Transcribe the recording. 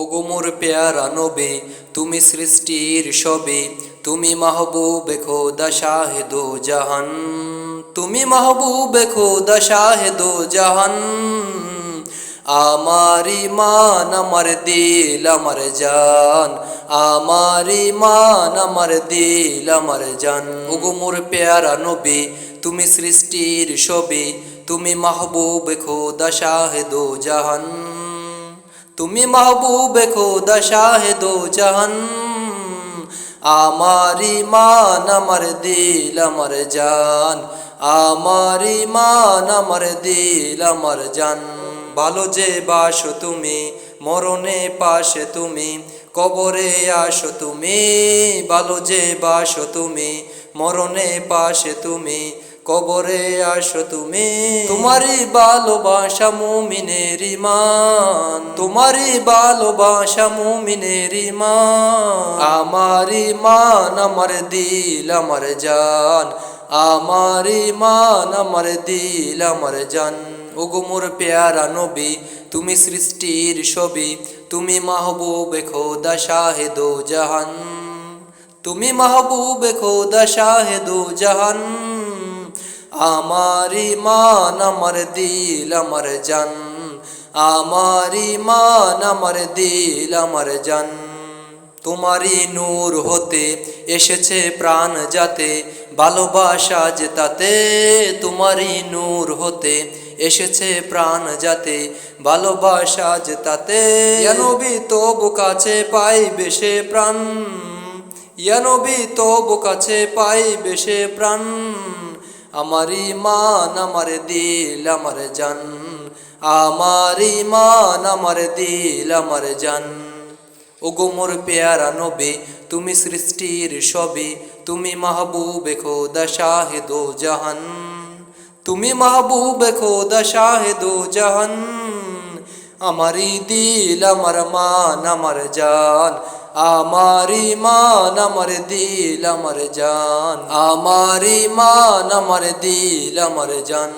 ওগো মোর পেয়ারা নবী, তুমি সৃষ্টির সবে, তুমি মাহবুবে খোদা শাহেদো জাহান, তুমি মাহবুবে খোদা শাহেদো জাহান। আমার ইমান আমার দিল আমার জান, আমার ইমান আমার দিল আমার জান। ওগো মোর পেয়ারা নবী, তুমি সৃষ্টির সবে, তুমি মাহবুবে খোদা শাহেদো জাহান, তুমি মাহবুবে খোদা শাহেদো জাহান। আমার ইমান আমার দিল আমার জান, আমার ইমান আমার দিল আমার জান। ভালো যে বাসো তুমি, মরণে পাশে তুমি, কবরে আসো তুমি। ভালো যে বাসো তুমি, মরণে পাশে তুমি, কবরে আসো তুমি। তোমারই ভালোবাসা মুমিনের ঈমান, তোমারই ভালোবাসা মুমিনের ঈমান। আমার ঈমান আমার দিল আমার জান, আমার ঈমান আমার দিল আমার জান। ওগো মোর পেয়ারা নবী, তুমি সৃষ্টির সবে, তুমি মাহবুবে খোদা শাহেদো জাহান, তুমি মাহবুবে খোদা শাহেদো জাহান। আমার ইমান আমার দিল আমার জান, আমার ইমান আমার দিল আমার জান। তোমারই নূর হতে এসেছে প্রাণ যাতে, ভালোবাসা যে তাতে। তোমারই নূর হতে এসেছে প্রাণ যাতে, ভালোবাসা যে তাতে। ইয়া নবী তবু কাছে পাইবে সে প্রাণ, ইয়া নবী তবু কাছে পাইবে সে প্রাণ। আমার ইমান আমার দিল আমার জান, আমার ইমান আমার দিল আমার জান। ওগো মোর পেয়ারা নবী, তুমি সৃষ্টির সবে, তুমি মাহবুবে খোদা শাহেদো জাহান, তুমি মাহবুবে খোদা শাহেদো জাহান। আমারি দিল আমার মান আমার জান, আমার ইমান আমার দিল আমার জান, আমার ইমান আমার দিল আমার জান।